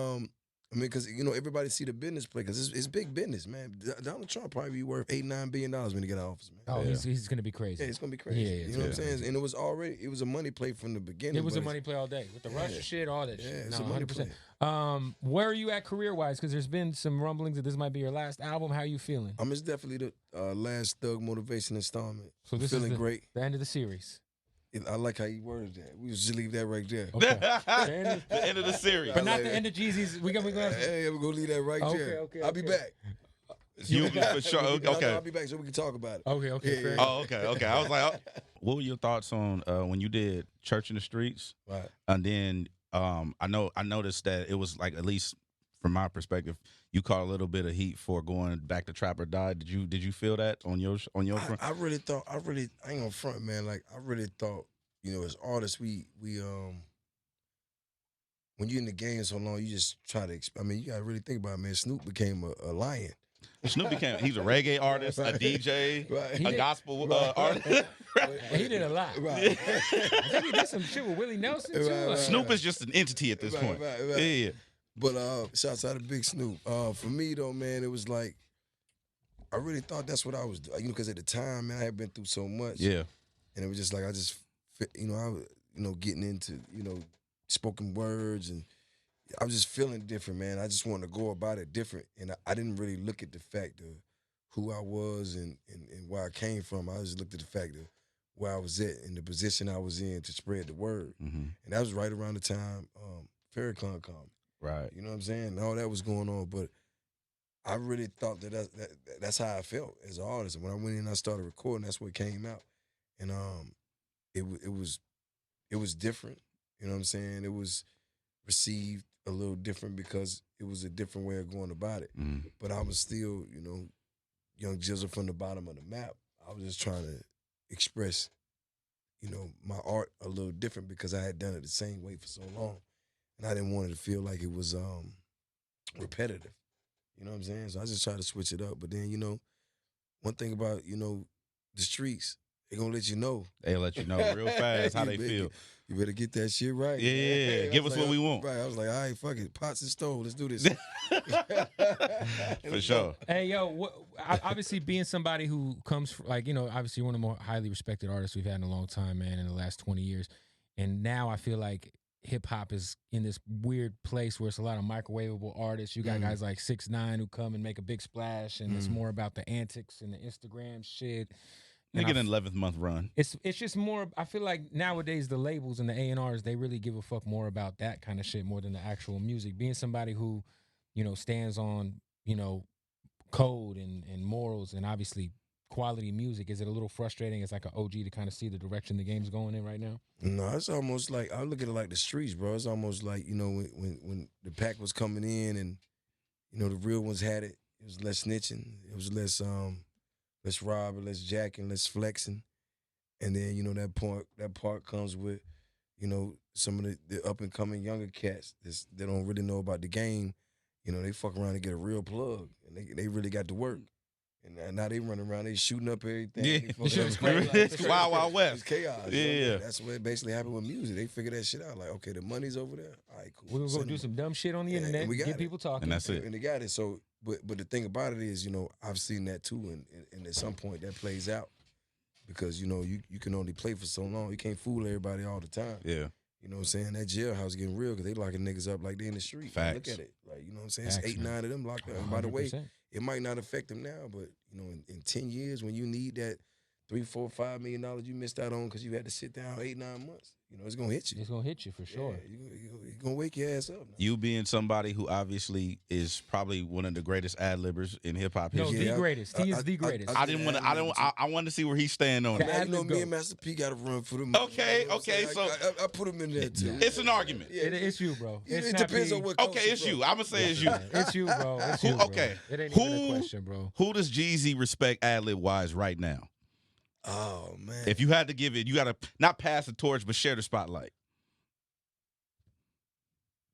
I mean, because, everybody see the business play, because it's big business, man. Donald Trump probably be worth $8-9 billion when he get out of office, man. Oh, he's going to be crazy. Yeah, it's going to be crazy. Yeah, you know what I'm saying? And it was a money play from the beginning. It was a money play all day with the Russia shit, all that shit. Yeah, it's No, a money 100%. play. Where are you at career-wise? Because there's been some rumblings that this might be your last album. How are you feeling? It's definitely the last Thug Motivation installment. So this feeling is great. The end of the series. I like how you worded that. We just leave that right there. Okay. The end of the series. But not the end of Jeezy's. We're going to... Hey, we're going to leave that right there. Okay. I'll be back. You for sure. Okay. I'll be back so we can talk about it. Okay. Yeah. Oh, okay. I was like, what were your thoughts on when you did Church in the Streets? Right. And then I noticed that it was like, at least from my perspective, you caught a little bit of heat for going back to Trap or Die. Did you feel that on your front? I ain't gonna front, man. Like, I really thought, as artists, we when you're in the game so long, you just try to. You gotta really think about it, man. Snoop became a lion. Snoop he's a reggae artist, a DJ, Right. a gospel artist. He did a lot. Right. I think he did some shit with Willie Nelson, too. Right. Snoop is just an entity at this point. Right. Yeah. But shouts out to Big Snoop. For me though, man, it was like I really thought that's what I was doing. Because at the time, man, I had been through so much. Yeah. And it was just like I was getting into spoken words, and I was just feeling different, man. I just wanted to go about it different, and I didn't really look at the fact of who I was and where I came from. I just looked at the fact of where I was at and the position I was in to spread the word. Mm-hmm. And that was right around the time Farrakhan come. Right. You know what I'm saying? All that was going on, but I really thought that's how I felt as an artist. And when I went in and I started recording, that's what came out. And it was different. You know what I'm saying? It was received a little different because it was a different way of going about it. Mm-hmm. But I was still, young Jizzle from the bottom of the map. I was just trying to express, my art a little different because I had done it the same way for so long. And I didn't want it to feel like it was repetitive. You know what I'm saying? So I just tried to switch it up. But then, one thing about, the streets, they're going to let you know. They'll let you know real fast how they feel. You better get that shit right. Yeah. Give us what we want. Right. I was like, all right, fuck it. Pots and stove. Let's do this. For sure. Hey, yo, obviously being somebody who comes from, obviously one of the more highly respected artists we've had in a long time, man, in the last 20 years. And now I feel like hip-hop is in this weird place where it's a lot of microwavable artists. You got guys like 6ix9ine who come and make a big splash, and it's more about the antics and the Instagram shit. They get an 11th month run. It's just more, I feel like nowadays the labels and the A&Rs, they really give a fuck more about that kind of shit more than the actual music. Being somebody who, stands on, code and morals and obviously quality music, is it a little frustrating as like an OG to kind of see the direction the game's going in right now? No, it's almost like, I look at it like the streets, bro. It's almost like, when the pack was coming in and, the real ones had it, it was less snitching. It was less robbing, less jacking, less flexing. And then, that part comes with, some of the up-and-coming younger cats that don't really know about the game. They fuck around and get a real plug. And they really got to work. And now they running around, they shooting up everything. Yeah. It's Wild, Wild West. It's chaos. Yeah. That's what basically happened with music. They figured that shit out. Like, okay, the money's over there. All right, cool. We're going to go do some dumb shit on the internet, we got get it. people talking. And that's it. And they got it. So, but the thing about it is, I've seen that too, and at some point that plays out because you can only play for so long. You can't fool everybody all the time. Yeah. You know what I'm saying? That jailhouse getting real because they locking niggas up like they in the street. Facts. Look at it. Like, you know what I'm saying? Facts, It's 8, man. 9 of them locked up. And by the way, 100%. it might not affect them now, but in 10 years when you need that $3, $4, $5 million you missed out on because you had to sit down 8, 9 months, it's gonna hit you. It's going to hit you for sure. Yeah, you're gonna wake your ass up. Now. You being somebody who obviously is probably one of the greatest ad-libbers in hip hop No, history. the greatest. He is the greatest. I wanted to see where he's standing on it. Man, ad-lib me goat. and Master P got to run for them. Okay, okay, so I put him in there too. it's an argument. It's you, bro. It's It not depends me. on what. Okay, it's you. I'm gonna say it's you. It's you, bro. It's you, bro. Okay. It ain't even a question, bro. Who does Jeezy respect ad-lib wise right now? Oh man. If you had to give it, you got to not pass the torch, but share the spotlight.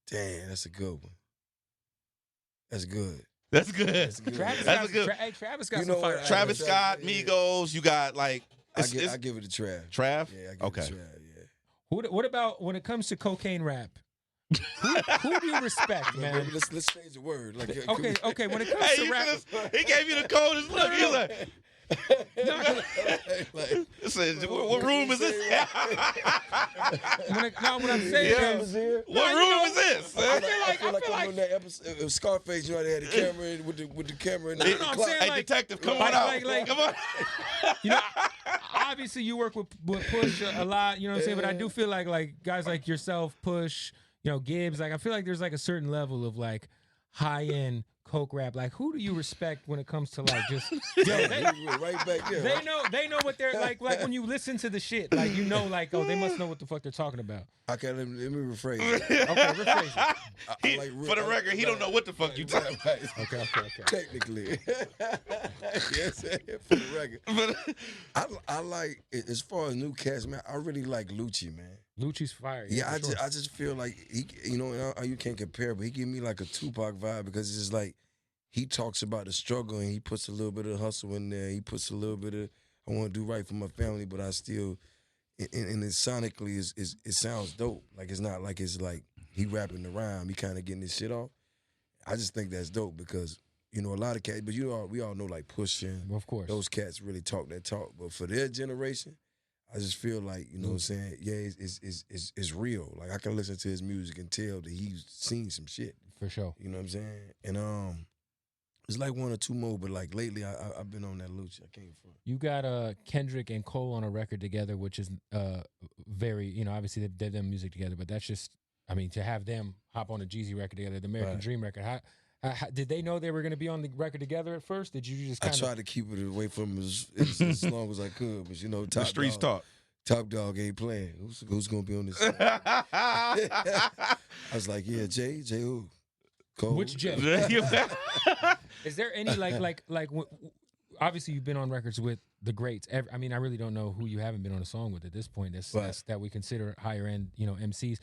Damn, that's a good one. That's good. That's good. That's good. Travis That's got, a good. hey, Travis got You some know what? fire. Travis Yeah. Scott, Migos. You got like I give it to Trav. Trav. Yeah, I give Okay. it to Trav. Yeah. What about when it comes to cocaine rap? Who do you respect, man? Let's change the word. Like, Okay. When it comes to rap, He gave you the coldest look. He was like, like, what room is this? what I'm saying is, What room is this? I feel like I'm on that episode of Scarface. You know, they had the camera in with the camera. And the I'm clock. saying, Hey, like, detective, come like- on out. like- Come on. you know, obviously you work with Push a lot, you know what I'm saying? But I do feel like guys like yourself, Push, you know, Gibbs, like I feel like there's like a certain level of like high end coke rap. Like, who do you respect when it comes to like just right back there. they know what they're like when you listen to the shit, like you know, like, oh, they must know what the fuck they're talking about. Okay, let me rephrase it. Okay, rephrase it. For the record, he don't know what the fuck you talking about. Okay. Technically. Yes, for the record. I like, as far as new cats, man, I really like Lucci, man. Lucci's fire. Yeah, for sure. I just feel like he, you know, you can't compare, but he give me like a Tupac vibe because it's just like he talks about the struggle and he puts a little bit of hustle in there. He puts a little bit of I want to do right for my family, but I still and it sonically it sounds dope. Like it's not like it's like he rapping the rhyme. He kind of getting his shit off. I just think that's dope because you know a lot of cats, but we all know like Push and Of course. those cats really talk that talk. But for their generation, I just feel like, you know what I'm saying, yeah, it's real. Like I can listen to his music and tell that he's seen some shit. For sure. You know what I'm saying? And it's like one or two more, but like lately I've been on that Lucci. I can't front. You got Kendrick and Cole on a record together, which is very, you know, obviously they've done music together, but that's just, I mean, to have them hop on a Jeezy record together, the American Right. Dream record, how did they know they were going to be on the record together at first? Did you just I kind of... tried to keep it away from him as long as I could, but you know, The streets talk. Top Dog ain't playing. Who's gonna be on this? I was like, yeah, Jay who? Cole. Which Jay? Is there any obviously you've been on records with the greats. I mean, I really don't know who you haven't been on a song with at this point. That's that we consider higher end, you know, MCs.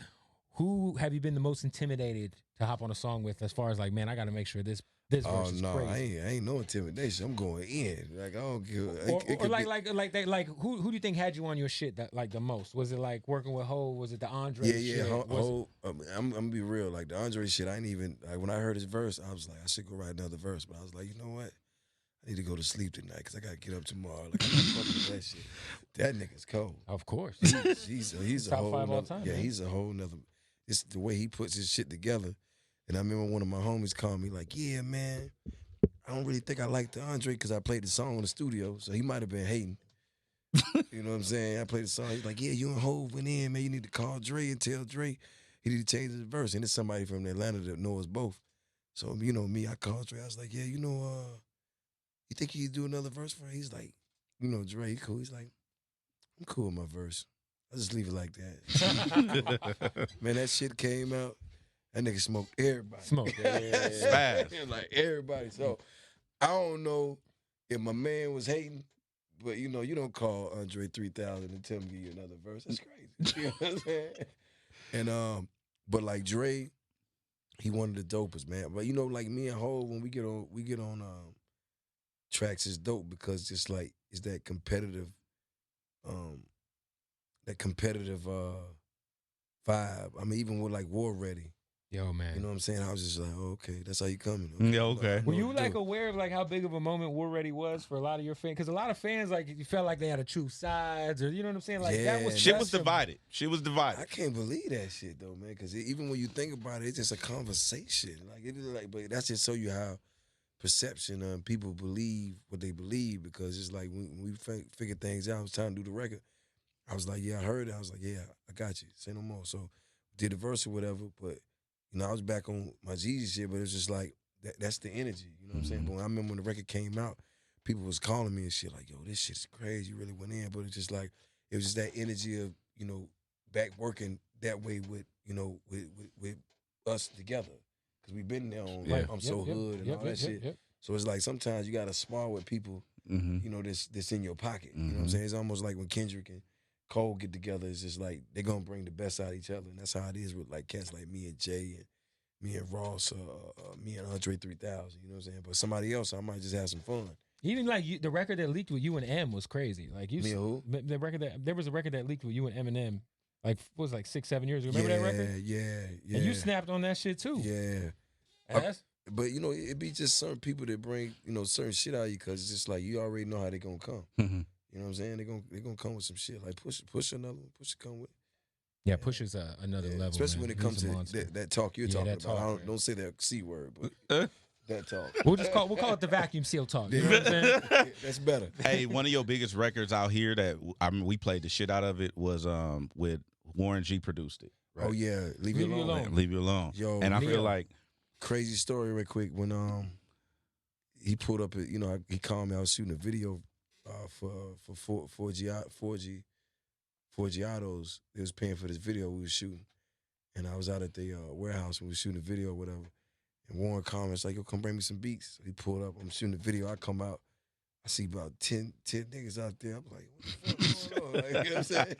Who have you been the most intimidated to hop on a song with? As far as like, man, I got to make sure this verse is crazy. I ain't no intimidation. I'm going in. Like I don't give. Who do you think had you on your shit that like the most? Was it like working with Ho? Was it the Andre? Yeah. shit? I'm gonna be real. Like the Andre shit, I ain't even like when I heard his verse, I was like, I should go write another verse. But I was like, you know what? I need to go to sleep tonight because I gotta get up tomorrow. Like I'm not fucking with that shit. That nigga's cold. Of course. He's a Top whole 5 all nother, time. yeah, Man. he's a whole nother. It's the way he puts his shit together. And I remember one of my homies called me like, yeah, man, I don't really think I like the Andre because I played the song in the studio, so he might have been hating. You know what I'm saying? I played the song. He's like, yeah, you and Hov went in, man. You need to call Dre and tell Dre he need to change his verse. And it's somebody from Atlanta that knows both. So, you know, me, I called Dre. I was like, yeah, you know, you think you do another verse for her? He's like, you know, Dre, he cool. He's like, I'm cool with my verse. I'll just leave it like that. Man, that shit came out. That nigga smoked everybody. Spaz. Like everybody. So I don't know if my man was hating, but you know, you don't call Andre 3000 and tell him to give you another verse. That's crazy. You know what I'm saying? And but like Dre, he one of the dopest, man. But you know, like me and Hov, when we get on tracks, it's dope because it's like it's that competitive vibe. I mean, even with like War Ready. Yo, man. You know what I'm saying? I was just like, oh, okay, that's how you coming. Yeah, okay. Were you like aware of like how big of a moment War Ready was for a lot of your fans? Because a lot of fans like you felt like they had to choose sides, or you know what I'm saying? Like that was shit was divided. Shit was divided. I can't believe that shit though, man. Because even when you think about it, it's just a conversation. Like it is like, but that's just show you how perception people believe what they believe. Because it's like when we figured things out, I was trying to do the record. I was like, yeah, I heard it. I was like, yeah, I got you. Say no more. So did the verse or whatever, but. You know, I was back on my Jeezy shit, but it's just like, that's the energy. You know what I'm saying? But when I remember when the record came out, people was calling me and shit like, yo, this shit's crazy. You really went in. But it's just like, it was just that energy of, you know, back working that way with, you know, with us together. Because we've been there on, like, I'm so hood and all that shit. So it's like sometimes you got to spar with people, you know, that's in your pocket. You know what I'm saying? It's almost like when Kendrick and Cole get together, it's just like they're gonna bring the best out of each other, and that's how it is with like cats like me and Jay and me and Ross, me and Andre 3000. You know what I'm saying? But somebody else, I might just have some fun. Even like the record that leaked with you and M was crazy. Like you, me and who? The record that there was a record that leaked with you and Eminem Like what was it, like 6-7 years ago. Remember that record? Yeah. And you snapped on that shit too. Yeah. And that's- But you know, it be just certain people that bring, you know, certain shit out of you because it's just like you already know how they gonna come. Mhm. You know what I'm saying? They gonna come with some shit. Like push another one, push come with. yeah, Pusha's another level. Especially man. when it He's comes a to monster. that talk you're Yeah, talking that about. talk, man. Don't say that C word, but that talk. We'll call it the vacuum seal talk. You know what I'm saying? That's better. Hey, one of your biggest records out here that we played the shit out of it was with Warren G produced it. Right? Oh yeah, leave you alone. Leave you alone. Yo, and I Leo. feel like Crazy story, real quick. When he pulled up, you know, he called me. I was shooting a video for 4G Autos. They was paying for this video we was shooting, and I was out at the warehouse and we was shooting a video or whatever. And Warren called me, it's like, yo, come bring me some beats. So he pulled up. I'm shooting the video. I come out. I see about 10 niggas out there. I'm like, what the fuck going on? Like, you know what I'm saying?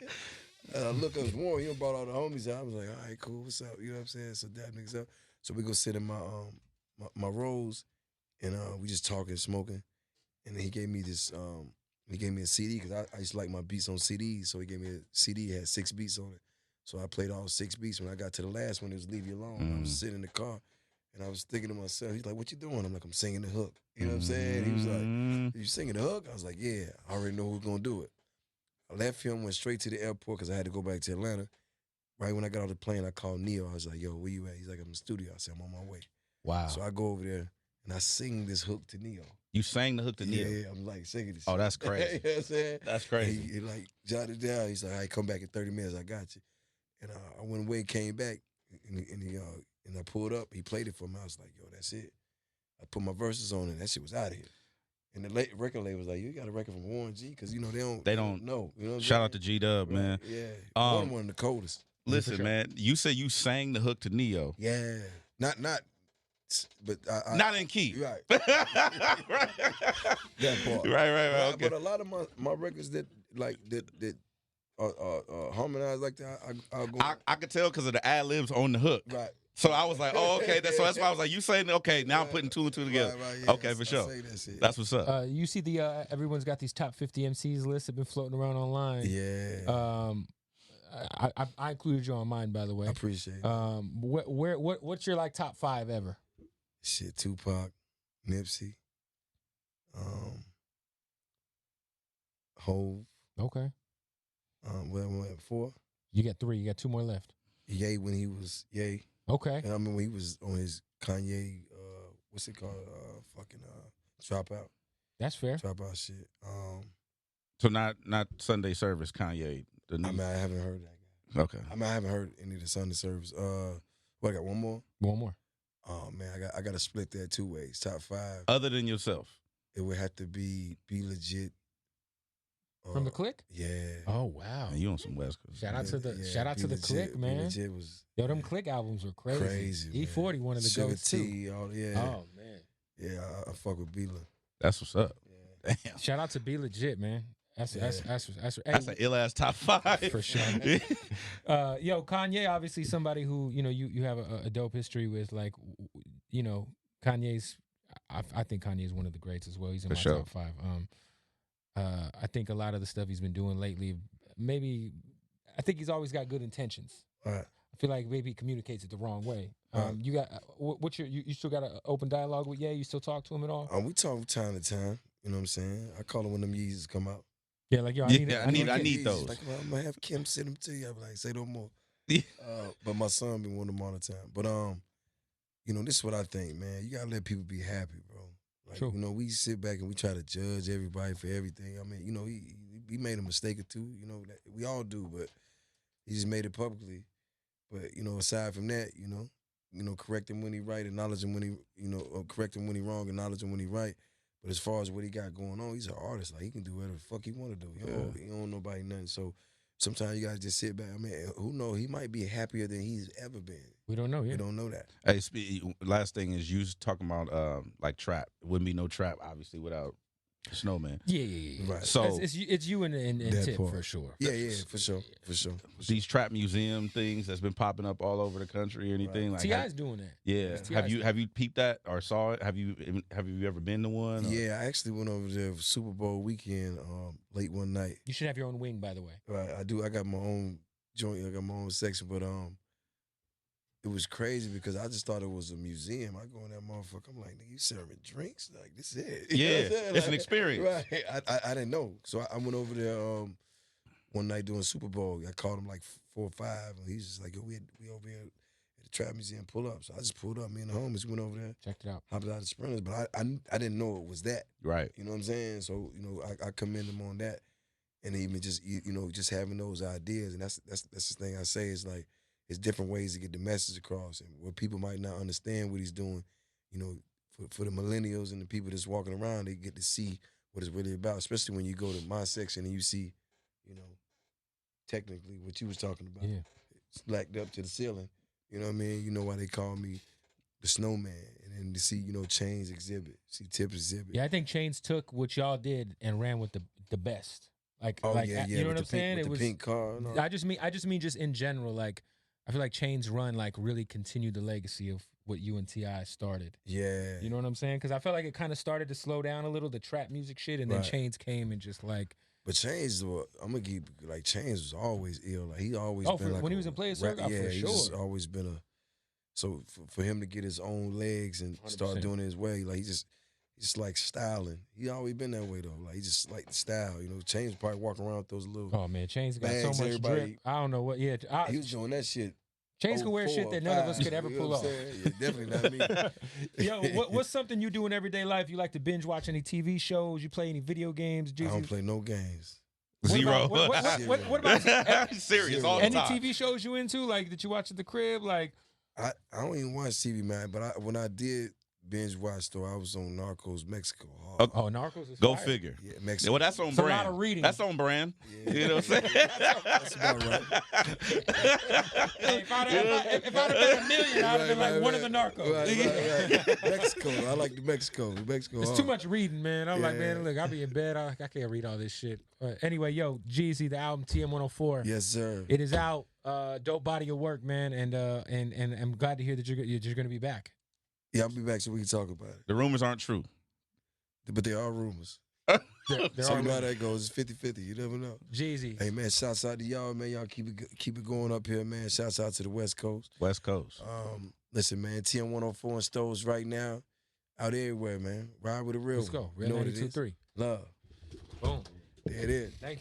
And I look up Warren. He brought all the homies out. I was like, all right, cool. What's up? You know what I'm saying? So that niggas up. So we go sit in my rows, and we just talking, smoking. And then he gave me this. He gave me a CD because I used to like my beats on CDs. So he gave me a CD. It had 6 beats on it. So I played all 6 beats. When I got to the last one, it was Leave You Alone. I was sitting in the car. And I was thinking to myself, he's like, what you doing? I'm like, I'm singing the hook. You know what I'm saying? He was like, you singing the hook? I was like, yeah, I already know who's going to do it. I left him, went straight to the airport because I had to go back to Atlanta. Right when I got off the plane, I called Neo. I was like, yo, where you at? He's like, I'm in the studio. I said, I'm on my way. wow. So I go over there, and I sing this hook to Neo. You sang the hook to Neo. Yeah, I'm like singing this Oh, shit. that's crazy. You know what I'm saying? That's crazy. He like jotted it down. He's like, all right, come back in 30 minutes. I got you. And I went away, came back, and I pulled up. He played it for me. I was like, yo, that's it. I put my verses on it. That shit was out of here. And the record label was like, you got a record from Warren G? Because, you know, they don't know. You know what I'm Shout saying? out to G-Dub, man. Right, yeah. One of the coldest. Listen, sure. man, you said you sang the hook to Neo. Yeah. Not, but I Not in key. right. right. That part. Right. Okay. But a lot of my records that harmonize like that, I'll go. I could tell because of the ad libs on the hook. Right. So I was like, oh, okay. So that's why I was like, you saying, okay, now I'm putting 2 and 2 together. Right, yeah. Okay, for sure. I say that shit. That's what's up. You see everyone's got these top 50 MCs lists that have been floating around online. Yeah. I included you on mine, by the way. I appreciate it. What's your like top 5 ever? Shit, Tupac, Nipsey, Hove. Okay. What am I at 4? You got 3. You got 2 more left. Ye when he was Ye. Okay. And I remember when he was on his Kanye, what's it called? Dropout. That's fair. Dropout shit. So not Sunday Service, Kanye. The new. I haven't heard that guy. Okay. I haven't heard any of the Sunday service. What I got? One more? One more. Oh man, I got to split that 2 ways. Top 5. Other than yourself. It would have to be Legit. From the Click? Yeah. Oh wow. Man, you on some West Coast. Shout out to the Be Click, Legit. man. Be Legit was Yo, them Click albums were crazy. crazy. E40, man. one of the Sugar goats too. T, all yeah. Oh man. Yeah, I fuck with Bila. That's what's up. Yeah. Damn. Shout out to Be Legit, man. That's That's an ill ass top 5. for sure. Yo, Kanye, obviously somebody who you have a dope history with. Like, you know, Kanye's. I think Kanye's one of the greats as well. He's in For my sure. top 5. I think a lot of the stuff he's been doing lately, I think he's always got good intentions. All right. I feel like maybe he communicates it the wrong way. You got you still got an open dialogue with Ye? You still talk to him at all? We talk from time to time. You know what I'm saying? I call him when them Yeezys come out. Yeah, like yo, I need Yeezys. those. Like, well, I'm gonna have Kim send them to you. I'm like, say no more. Yeah. But my son been wanting them all the time. But you know, this is what I think, man. You gotta let people be happy, bro. Like, True. you know, we sit back and we try to judge everybody for everything. I mean, you know, he made a mistake or two. You know, that we all do, but he just made it publicly. But you know, aside from that, you know, correct him when he right, acknowledge him when he, or correct him when he wrong, acknowledge him when he right. But as far as what he got going on, he's an artist. Like, he can do whatever the fuck he want to do. He don't owe nobody nothing. So sometimes you gotta just sit back. I mean, who knows? He might be happier than he's ever been. We don't know. Yeah. We don't know that. Hey, last thing is you was talking about like trap. Wouldn't be no trap, obviously, without Snowman. Yeah. Right. So it's you and That Tip part. for sure. Yeah, for sure. these trap museum things that's been popping up all over the country or anything like T.I.'s doing that. Yeah. T.I.'s Have you peeped that or saw it? Have you ever been to one? Or? Yeah, I actually went over there for Super Bowl weekend late one night. You should have your own wing, by the way. Right, I do. I got my own joint. I got my own section, but it was crazy because I just thought it was a museum. I go in that motherfucker, I'm like, nigga, you serving drinks? Like, this is it. You know what I'm saying? It's an experience. Right. I didn't know. So I went over there one night doing Super Bowl. I called him like 4 or 5, and he's just like, yo, we over here at the Trap Museum, pull up. So I just pulled up. Me and the homies went over there. Checked it out. Hopped out of the Sprinters, but I didn't know it was that. Right. You know what I'm saying? So, you know, I commend him on that. And even just, you know, just having those ideas. And that's the thing I say is like, it's different ways to get the message across. And where people might not understand what he's doing, you know, for the millennials and the people that's walking around, they get to see what it's really about, especially when you go to my section and you see, you know, technically what you was talking about. Yeah. It's blacked up to the ceiling. You know what I mean? You know why they call me the snowman. And then to see, you know, Chainz exhibit, see Tips exhibit. Yeah, I think Chainz took what y'all did and ran with the best. Like, Oh, like yeah, you know what I'm saying? With It was the pink car and all. I just mean just in general, like I feel like Chainz run like really continued the legacy of what you and T.I. started. Yeah. You know what I'm saying? Because I felt like it kind of started to slow down a little, the trap music shit, and then Right. Chainz came and just like. But Chainz, I'm gonna keep like Chainz was always ill. Like he always been like when he was in Players Circle, yeah, for he's sure. just always been a. So for him to get his own legs and start 100%. doing it his way, like he just like styling. He always been that way though. Like he just like the style. You know, Chainz probably walking around with those little. Oh man, Chainz got so bags, much everybody- drip. I don't know what. Yeah, He was doing that shit. Chainz could wear 04 shit or that none of us 05, could ever you know pull what off. I'm saying? Yeah, definitely not me. Yo, what's something you do in everyday life? You like to binge watch any TV shows? You play any video games? I don't Jeezy? play no games. Zero. What about Serious all the any time. TV shows you into, like that you watch at the crib? Like, I don't even watch TV, man. But when I did binge watch, though, I was on Narcos Mexico. Hard. oh, Narcos is Go fire. figure. Yeah, Mexico. Well, that's on It's a brand. lot of reading. That's on brand. Yeah. You know what I'm saying? That's about right. Hey, if I'd have been $1 million, I'd have been like one of the Narcos. Right. Mexico. I like the Mexico. Mexico. It's hard. too much reading, man. I'm like, Yeah. man, look, I'll be in bed. I can't read all this shit. Anyway, yo, Jeezy, the album TM104. Yes, sir. It is out. Dope body of work, man, and I'm glad to hear that you're going to be back. Yeah, I'll be back so we can talk about it. The rumors aren't true. But they are rumors. There So are you know how that goes. It's 50-50. You never know. Jeezy. Hey, man, shouts out to y'all, man. Y'all keep it going up here, man. Shouts out to the West Coast. West Coast. Listen, man, TM104 in stores right now. Out everywhere, man. Ride with a real Let's go. one. Real You know what it is? 92.3. Love. Boom. There it is. Thank you.